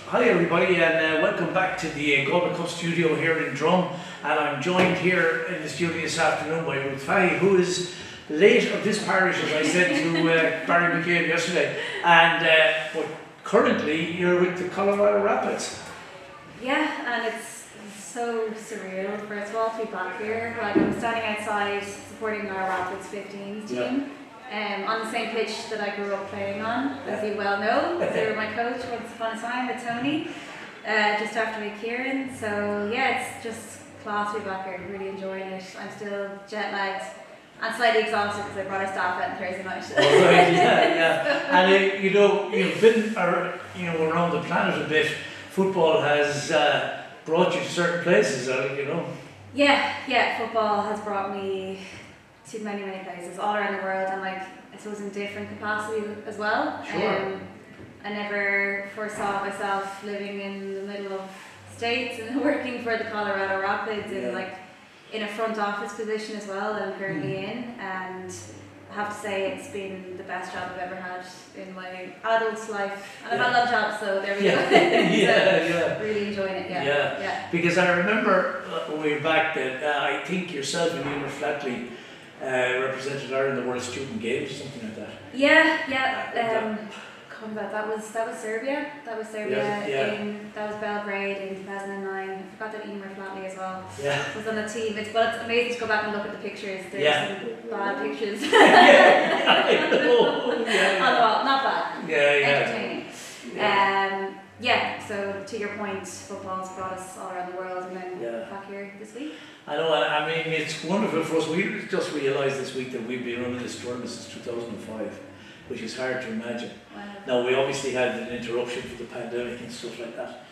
Hi everybody, and welcome back to the Galway Cup studio here in Drum. And I'm joined here in the studio this afternoon by Ruth Fahy, who is late of this parish, as I said to Barry McCabe yesterday. And but currently you're with the Colorado Rapids. Yeah, and it's so surreal first of all to be back here. Like, I'm standing outside supporting our Rapids 15s team. On the same pitch that I grew up playing on, as you well know. They were my coach once upon a time with Tony, just after me Kieran. So yeah, it's just class to be back here, really enjoying it. I'm still jet lagged and slightly exhausted because I brought our staff out on Thursday night. Oh, right, yeah. And you've been around the planet a bit. Football has brought you to certain places, Yeah, football has brought me to many places all around the world, and I suppose in different capacity as well. Sure. I never foresaw myself living in the middle of states and working for the Colorado Rapids in a front office position as well that I'm currently in, and I have to say it's been the best job I've ever had in my adult life, and I've had a lot of jobs, so there we go. Really enjoying it. Yeah. Because I remember when we were back that I think yourself and Emer Flatley represented Ireland in the World Student Games or something like that. That was Serbia. That was Serbia. That was Belgrade in 2009. I forgot that Emer Flatley as well was on the team. It's amazing to go back and look at the pictures. There's some bad pictures. I know. On the wall, not bad. Entertaining. So to your point, football's brought us all around the world, and then back here this week. I know, I mean, it's wonderful for us. We just realised this week that we've been running this tournament since 2005, which is hard to imagine. Wow. Now, we obviously had an interruption for the pandemic and stuff like that.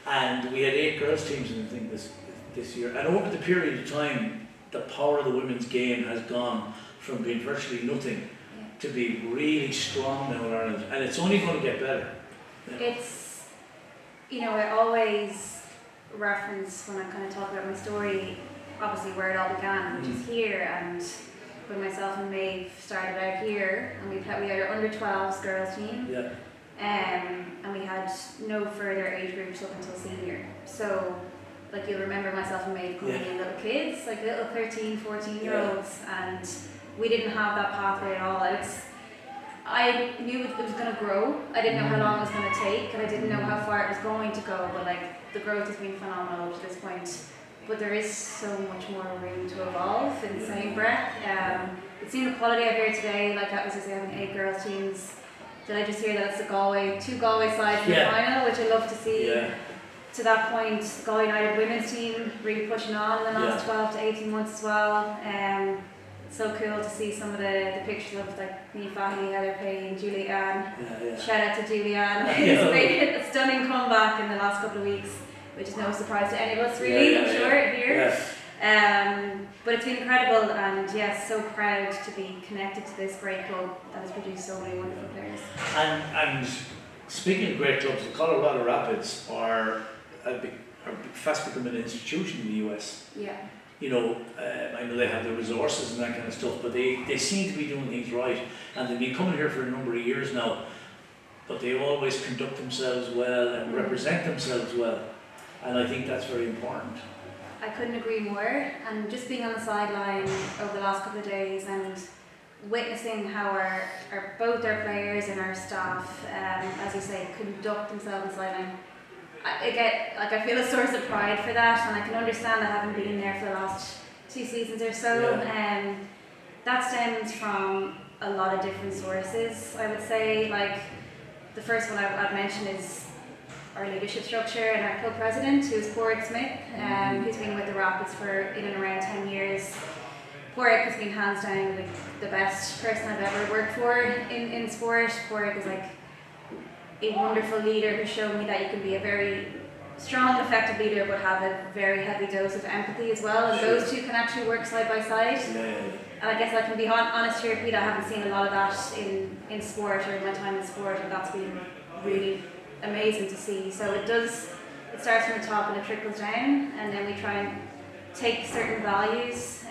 And we had 8 girls' teams in the thing this year. And over the period of time, the power of the women's game has gone from being virtually nothing to be really strong now in Ireland. And it's only going to get better. It's, I always reference when I kind of talk about my story, obviously where it all began, which is here, and when myself and Maeve started out here, and we had our under 12s girls team, and we had no further age groups up until senior. So, you'll remember myself and Maeve coming in little kids, little 13, 14-year-olds, and we didn't have that pathway at all. I knew it was going to grow. I didn't know how long it was going to take, and I didn't know how far it was going to go, but the growth has been phenomenal up to this point. But there is so much more room to evolve in the same breath. It's seen the quality out here today, that was just having 8 girls teams. Did I just hear that it's the 2 Galway sides in the final, which I love to see. To that point, Galway United women's team really pushing on in the last 12 to 18 months as well. It's so cool to see some of the pictures of Ruth Fahy, how they're playing Julianne. Shout out to Julianne. She's made a stunning comeback in the last couple of weeks, which is no surprise to any of us really, I'm sure, here. But it's been incredible, and so proud to be connected to this great club that has produced so many wonderful players. And speaking of great clubs, the Colorado Rapids are fast becoming an institution in the US. I know they have the resources and that kind of stuff, but they seem to be doing things right, and they've been coming here for a number of years now, but they always conduct themselves well and represent themselves well, and I think that's very important. I couldn't agree more, and just being on the sideline over the last couple of days and witnessing how both our players and our staff, as you say, conduct themselves on the sideline, I feel a source of pride for that, and I can understand that having been there for the last 2 seasons or so. That stems from a lot of different sources, I would say. The first one I'd mention is our leadership structure and our co-president, who's Porrick Smith, who's been with the Rapids for in and around 10 years. Porrick has been hands down the best person I've ever worked for in sport. Porrick is a wonderful leader who showed me that you can be a very strong, effective leader but have a very heavy dose of empathy as well, and those two can actually work side by side. And I guess I can be honest here, Pete, I haven't seen a lot of that in sport or in my time in sport, and that's been really amazing to see. So it starts from the top and it trickles down, and then we try and take certain values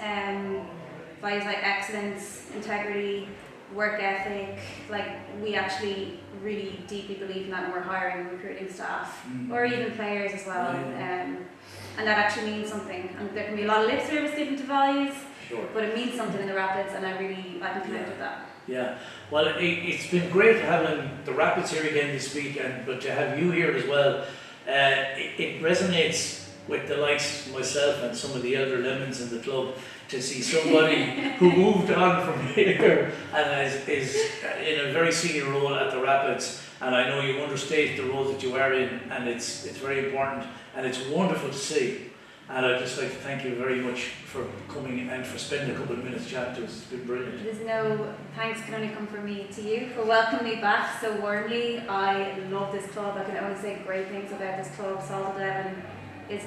like excellence, integrity, work ethic. Like, we actually really deeply believe in that, and we're hiring and recruiting staff, or even players as well. And that actually means something. And there can be a lot of lip service given to values, but it means something in the Rapids, and I can connect with that. Yeah, well, it's been great having the Rapids here again this week, but to have you here as well, it resonates with the likes of myself and some of the elder lemons in the club to see somebody who moved on from here and is in a very senior role at the Rapids. And I know you understate the role that you are in, and it's very important, and it's wonderful to see. And I'd just like to thank you very much for coming and for spending a couple of minutes chatting to us. It's been brilliant. There's no thanks can only come from me to you for welcoming me back so warmly. I love this club. I can only say great things about this club. Salthill Devon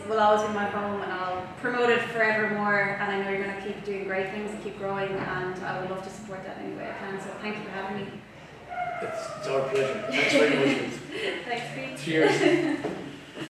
will always be my home, and I'll promote it forevermore. And I know you're going to keep doing great things and keep growing, and I would love to support that any way I can. So thank you for having me. It's our pleasure. Thanks very much. Thanks, Pete. Cheers.